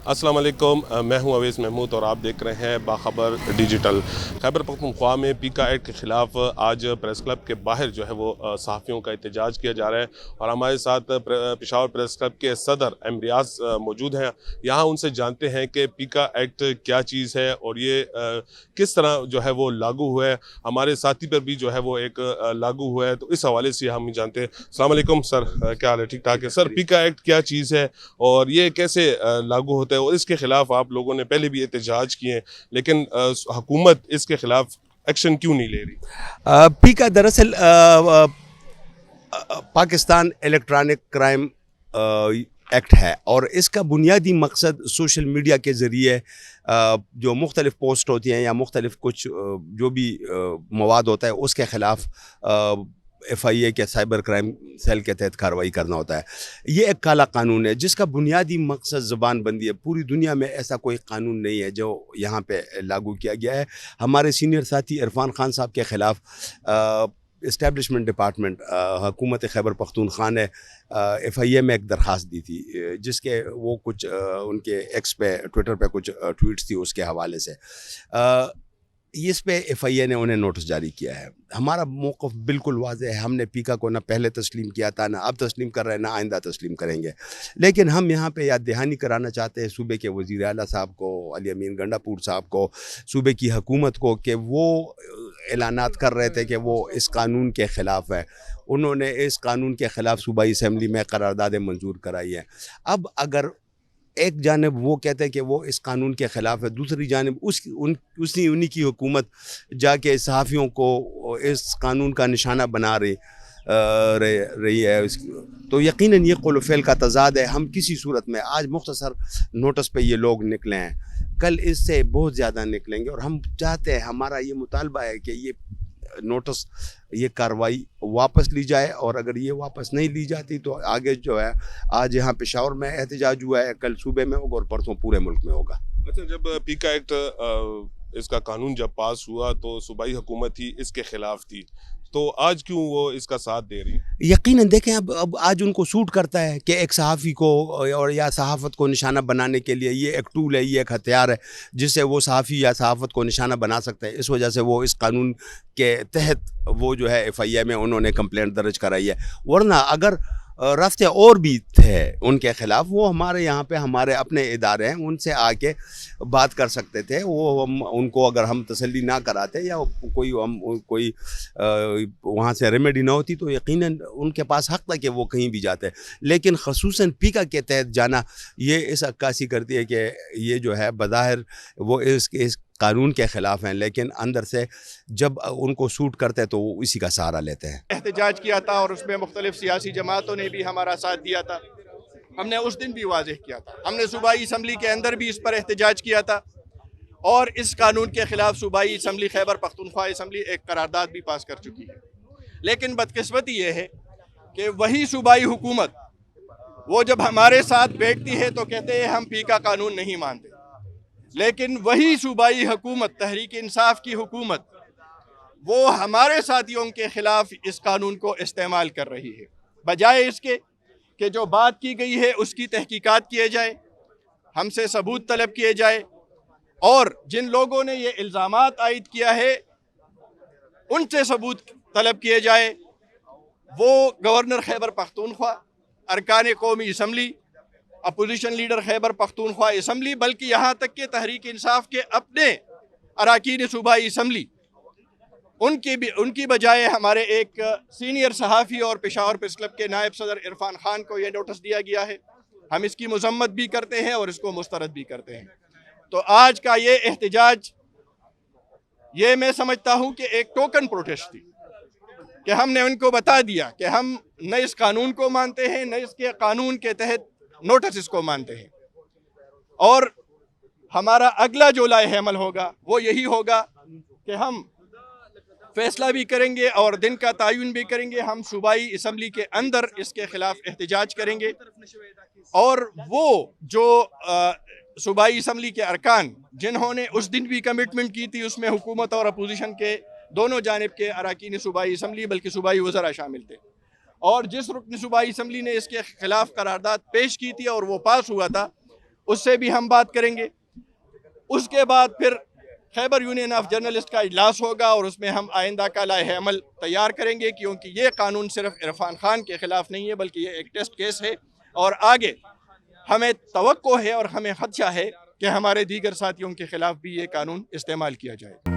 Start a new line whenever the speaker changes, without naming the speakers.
अस्सलाम वालेकुम, मैं हूं अवैस महमूद और आप देख रहे हैं बाखबर डिजिटल। खैबर पख्तूनख्वा में पीका एक्ट के ख़िलाफ़ आज प्रेस क्लब के बाहर जो है वो सहाफ़ियों का एहतजाज किया जा रहा है और हमारे साथ पेशावर प्रेस क्लब के सदर एमरियाज मौजूद हैं। यहाँ उनसे जानते हैं कि पीका एक्ट क्या चीज़ है और ये किस तरह जो है वो लागू हुआ है। हमारे साथी पर भी जो है वो एक लागू हुआ है, तो इस हवाले से हम जानते हैं। अस्सलाम वालेकुम सर, क्या हाल है? ठीक ठाक है सर। पीका एक्ट क्या चीज़ है और ये कैसे लागू होता है और इसके खिलाफ आप लोगों ने पहले भी एहतजाज किए हैं, लेकिन हुकूमत इसके खिलाफ एक्शन क्यों नहीं ले रही?
पीका दरअसल पाकिस्तान इलेक्ट्रॉनिक क्राइम एक्ट है और इसका बुनियादी मकसद सोशल मीडिया के ज़रिए जो मुख्तलिफ़ पोस्ट होती हैं या मुख्तलिफ़ कुछ जो भी मवाद होता है उसके ख़िलाफ़ FIA के साइबर क्राइम सेल के तहत कार्रवाई करना होता है। ये एक काला कानून है जिसका बुनियादी मकसद ज़बान बंदी है। पूरी दुनिया में ऐसा कोई कानून नहीं है जो यहाँ पे लागू किया गया है। हमारे सीनियर साथी इरफान खान साहब के ख़िलाफ़ इस्टेब्लिशमेंट डिपार्टमेंट हुकूमत खैबर पख्तूनख्वा ने FIA में एक दरख्वास्त दी थी, जिसके वो कुछ उनके एक्स पे ट्विटर पे कुछ ट्वीट्स थी उसके हवाले से इस पे FIA ने उन्हें नोटिस जारी किया है। हमारा मौक़िफ़ बिल्कुल वाज़ेह है। हमने पीका को ना पहले तस्लीम किया था, ना अब तस्लीम कर रहे हैं, ना आइंदा तस्लीम करेंगे। लेकिन हम यहाँ पे याद दहानी कराना चाहते हैं सूबे के वज़ीर आला साहब को, अली अमीन गंडापुर साहब को, सूबे की हुकूमत को कि वो ऐलानात कर रहे थे कि वो इस कानून के ख़िलाफ़ है। उन्होंने इस कानून के ख़िलाफ़ सूबाई असम्बली में करारदादें मंजूर कराई हैं। अब अगर एक जानिब वो कहते हैं कि वो इस कानून के ख़िलाफ़ है, दूसरी जानिब उन्हीं की हुकूमत जाके सहाफ़ियों को इस कानून का निशाना बना रही है, तो यकीनन ये क़ौल फ़ेल का तज़ाद है। हम किसी सूरत में आज मुख्तसर नोटिस पे ये लोग निकले हैं, कल इससे बहुत ज़्यादा निकलेंगे और हम चाहते हैं, हमारा ये मुतालबा है कि ये नोटिस, ये कार्रवाई वापस ली जाए और अगर ये वापस नहीं ली जाती तो आगे जो है, आज यहाँ पेशावर में एहतजाज हुआ है, कल सूबे में होगा और परसों पूरे मुल्क में होगा।
अच्छा, जब पीका एक्ट इसका कानून जब पास हुआ तो सूबाई हुकूमत ही इसके खिलाफ थी, तो आज क्यों वो इसका साथ दे रही?
यकीनन देखें, अब आज उनको सूट करता है कि एक सहाफ़ी को और या सहाफ़त को निशाना बनाने के लिए ये एक टूल है, ये एक हथियार है जिससे वो सहाफ़ी या सहाफ़त को निशाना बना सकते हैं। इस वजह से वो इस कानून के तहत वो जो है FIA में उन्होंने कंप्लेंट दर्ज कराई है। वरना अगर रास्ते और भी थे उनके ख़िलाफ़, वो हमारे यहाँ पे हमारे अपने इदारे हैं, उनसे आके बात कर सकते थे। वो उनको अगर हम तसल्ली ना कराते या कोई वहाँ से रेमेडी ना होती तो यकीनन उनके पास हक़ था कि वो कहीं भी जाते। लेकिन ख़ुसूसन पीका के तहत जाना ये इस अक्कासी करती है कि ये जो है बज़ाहिर वो इस कानून के ख़िलाफ़ हैं, लेकिन अंदर से जब उनको सूट करते हैं तो वो इसी का सहारा लेते हैं।
एहतजाज किया था और उसमें मुख्तलिफ सियासी जमातों ने भी हमारा साथ दिया था। हमने उस दिन भी वाज़ेह किया था, हमने सूबाई असम्बली के अंदर भी इस पर एहतजाज किया था और इस कानून के ख़िलाफ़ सूबाई असम्बली खैबर पख्तूनख्वा असम्बली एक करारदाद भी पास कर चुकी है। लेकिन बदकिस्मती ये है कि वही सूबाई हुकूमत वो जब हमारे साथ बैठती है तो कहते हैं हम पीका कानून नहीं मानते, लेकिन वही सूबाई हुकूमत, तहरीक इंसाफ की हुकूमत, वो हमारे साथियों के ख़िलाफ़ इस कानून को इस्तेमाल कर रही है। बजाय इसके कि जो बात की गई है उसकी तहकीकात किए जाए, हमसे सबूत तलब किए जाए और जिन लोगों ने ये इल्ज़ामात आयद किया है उनसे सबूत तलब किए जाए, वो गवर्नर खैबर पख्तूनख्वा, अरकान कौमी assembly, opposition leader Khyber Pakhtunkhwa assembly, बल्कि यहाँ तक कि तहरीक इंसाफ के अपने अरकान सूबाई असम्बली, उनकी बजाय हमारे एक सीनियर सहाफ़ी और पेशावर प्रेस क्लब के नायब सदर इरफान खान को ये नोटिस दिया गया है। हम इसकी मज़म्मत भी करते हैं और इसको मुस्तरद भी करते हैं। तो आज का ये एहतजाज, ये मैं समझता हूँ कि एक टोकन प्रोटेस्ट थी कि हमने उनको बता दिया कि हम न इस कानून को मानते हैं, न इसके कानून के तहत नोटिस इसको मानते हैं और हमारा अगला जो लाए अमल होगा वो यही होगा कि हम फैसला भी करेंगे और दिन का तयन भी करेंगे। हम सूबाई असम्बली के अंदर इसके ख़िलाफ़ एहतजाज करेंगे और वो जो सूबाई असम्बली के अरकान जिन्होंने उस दिन भी कमिटमेंट की थी, उसमें हुकूमत और अपोजिशन के दोनों जानिब के अरकान सूबाई असम्बली बल्कि सूबाई वज़रा शामिल थे, और जिस रुकन सूबाई असम्बली ने इसके ख़िलाफ़ करारदाद पेश की थी और वो पास हुआ था, اس سے بھی ہم بات کریں گے. اس کے بعد پھر خیبر یونین آف جرنلسٹ کا اجلاس ہوگا اور اس میں ہم آئندہ کا لائحہ عمل تیار کریں گے، کیونکہ یہ قانون صرف عرفان خان کے خلاف نہیں ہے بلکہ یہ ایک ٹیسٹ کیس ہے، اور آگے ہمیں توقع ہے اور ہمیں خدشہ ہے کہ ہمارے دیگر ساتھیوں کے خلاف بھی یہ قانون استعمال کیا جائے.